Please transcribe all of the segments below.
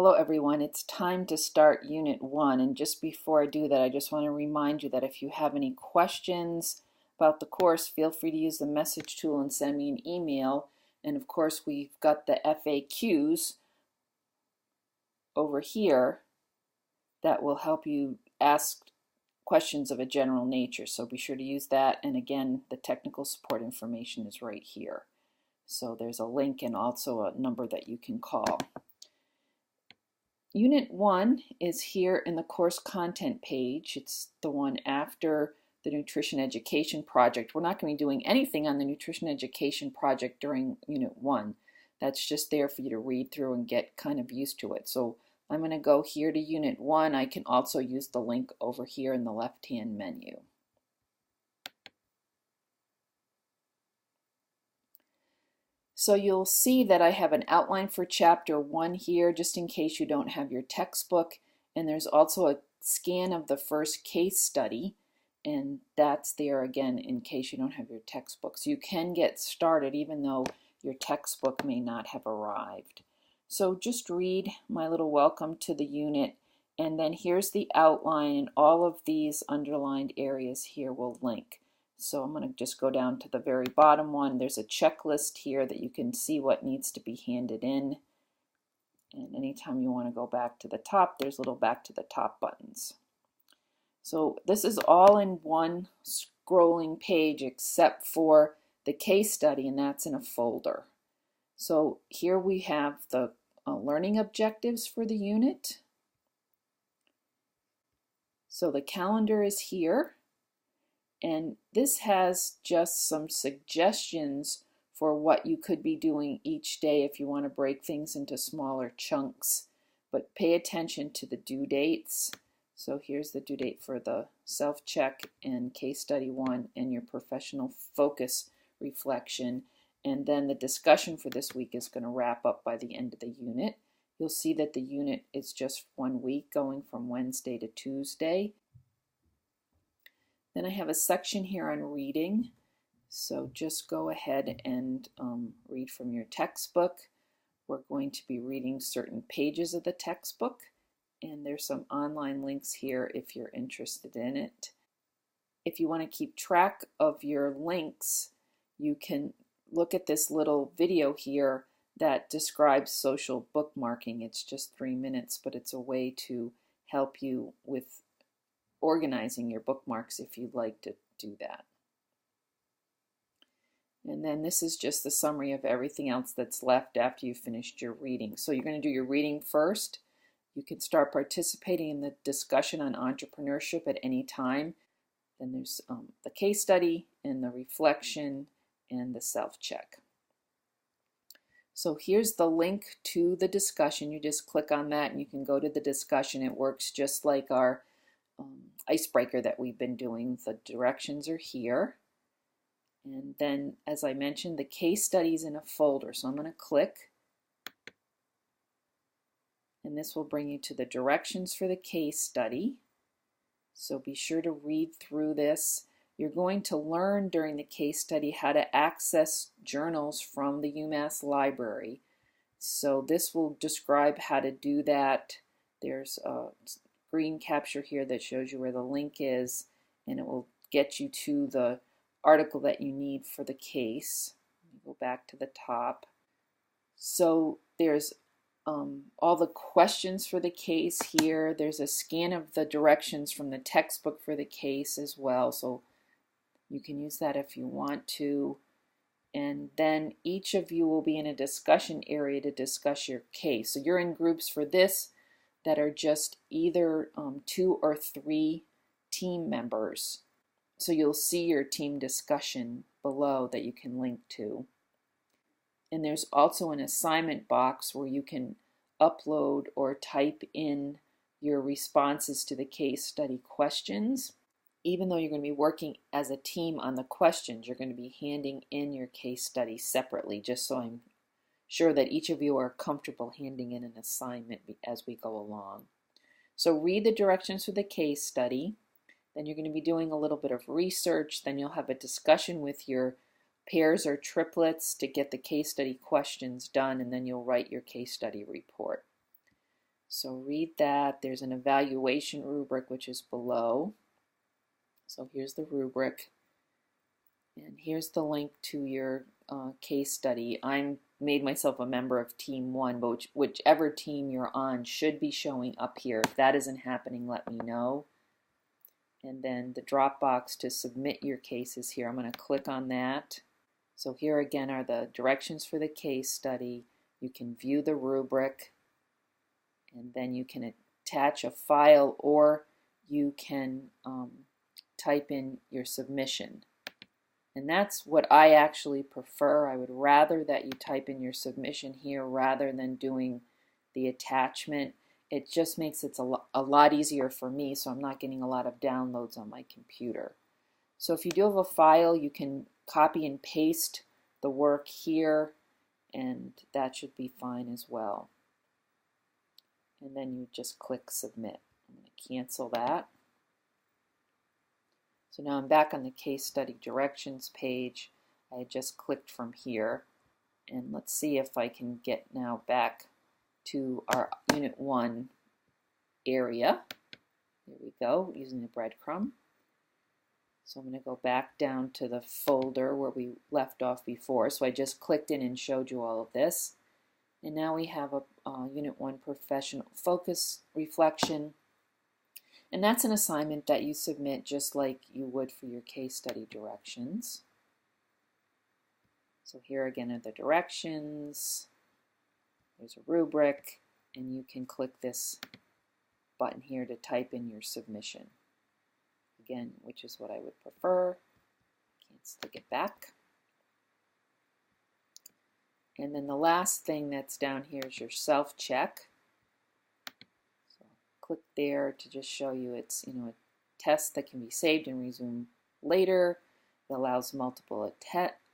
Hello everyone, it's time to start Unit 1, and just before I do that, I just want to remind you that if you have any questions about the course, feel free to use the message tool and send me an email. And of course, we've got the FAQs over here that will help you ask questions of a general nature, so be sure to use that. And again, the technical support information is right here. So there's a link and also a number that you can call. Unit 1 is here in the course content page. It's the one after the nutrition education project. We're not going to be doing anything on the nutrition education project during Unit 1. That's just there for you to read through and get kind of used to it. So I'm going to go here to Unit 1. I can also use the link over here in the left-hand menu. So you'll see that I have an outline for Chapter 1 here, just in case you don't have your textbook. And there's also a scan of the first case study, and that's there again in case you don't have your textbook. So you can get started even though your textbook may not have arrived. So just read my little welcome to the unit, and then here's the outline, and all of these underlined areas here will link. So I'm going to just go down to the very bottom one. There's a checklist here that you can see what needs to be handed in. And anytime you want to go back to the top, there's little back to the top buttons. So this is all in one scrolling page except for the case study, and that's in a folder. So here we have the learning objectives for the unit. So the calendar is here. And this has just some suggestions for what you could be doing each day if you want to break things into smaller chunks. But pay attention to the due dates. So here's the due date for the self-check and case study 1 and your professional focus reflection. And then the discussion for this week is going to wrap up by the end of the unit. You'll see that the unit is just 1 week, going from Wednesday to Tuesday. Then I have a section here on reading, so just go ahead and read from your textbook. We're going to be reading certain pages of the textbook, and there's some online links here if you're interested in it. If you want to keep track of your links, you can look at this little video here that describes social bookmarking. It's just 3 minutes, but it's a way to help you with organizing your bookmarks if you'd like to do that. And then this is just the summary of everything else that's left after you've finished your reading. So you're going to do your reading first. You can start participating in the discussion on entrepreneurship at any time. Then there's the case study and the reflection and the self-check. So here's the link to the discussion. You just click on that and you can go to the discussion. It works just like our icebreaker that we've been doing. The directions are here. And then, as I mentioned, the case study is in a folder. So I'm going to click. And this will bring you to the directions for the case study. So be sure to read through this. You're going to learn during the case study how to access journals from the UMass library. So this will describe how to do that. There's a green capture here that shows you where the link is, and it will get you to the article that you need for the case. Go back to the top. So there's all the questions for the case here. There's a scan of the directions from the textbook for the case as well, so you can use that if you want to. And then each of you will be in a discussion area to discuss your case. So you're in groups for this that are just either 2 or 3 team members. So you'll see your team discussion below that you can link to. And there's also an assignment box where you can upload or type in your responses to the case study questions. Even though you're going to be working as a team on the questions, you're going to be handing in your case study separately, just so I'm sure that each of you are comfortable handing in an assignment as we go along. So read the directions for the case study. Then you're going to be doing a little bit of research. Then you'll have a discussion with your pairs or triplets to get the case study questions done, and then you'll write your case study report. So read that. There's an evaluation rubric which is below. So here's the rubric. And here's the link to your case study. I made myself a member of Team 1, but whichever team you're on should be showing up here. If that isn't happening, let me know. And then the drop box to submit your cases here. I'm going to click on that. So here again are the directions for the case study. You can view the rubric, and then you can attach a file, or you can type in your submission. And that's what I actually prefer. I would rather that you type in your submission here rather than doing the attachment. It just makes it a lot easier for me, so I'm not getting a lot of downloads on my computer. So if you do have a file, you can copy and paste the work here, and that should be fine as well. And then you just click submit. I'm going to cancel that. So now I'm back on the case study directions page. I had just clicked from here, and let's see if I can get now back to our Unit 1 area. There we go, using the breadcrumb. So I'm going to go back down to the folder where we left off before. So I just clicked in and showed you all of this. And now we have a Unit 1 Professional Focus Reflection. And that's an assignment that you submit just like you would for your case study directions. So here again are the directions. There's a rubric, and you can click this button here to type in your submission. Again, which is what I would prefer. Can't stick it back. And then the last thing that's down here is your self-check. So click there to just show you it's a test that can be saved and resumed later. It allows multiple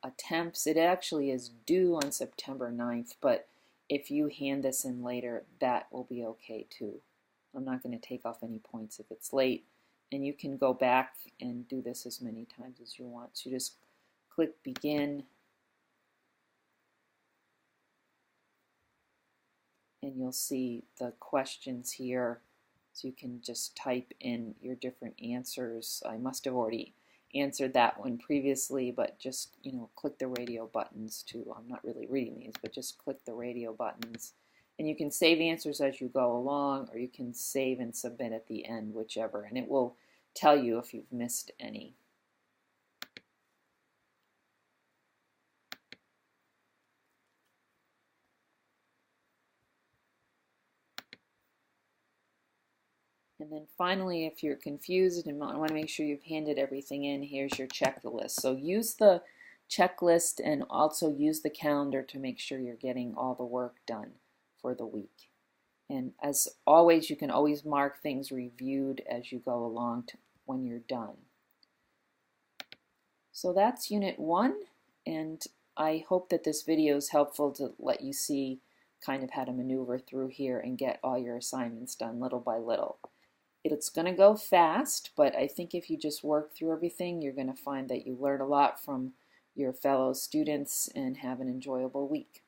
attempts. It actually is due on September 9th, but if you hand this in later, that will be okay too. I'm not going to take off any points if it's late. And you can go back and do this as many times as you want. So you just click begin, and you'll see the questions here. So you can just type in your different answers. I must have already answered that one previously, but just click the radio buttons too. I'm not really reading these, but just click the radio buttons. And you can save answers as you go along, or you can save and submit at the end, whichever, and it will tell you if you've missed any. And then finally, if you're confused and want to make sure you've handed everything in, here's your checklist. So use the checklist and also use the calendar to make sure you're getting all the work done for the week. And as always, you can always mark things reviewed as you go along when you're done. So that's Unit 1, and I hope that this video is helpful to let you see kind of how to maneuver through here and get all your assignments done little by little. It's going to go fast, but I think if you just work through everything, you're going to find that you learn a lot from your fellow students and have an enjoyable week.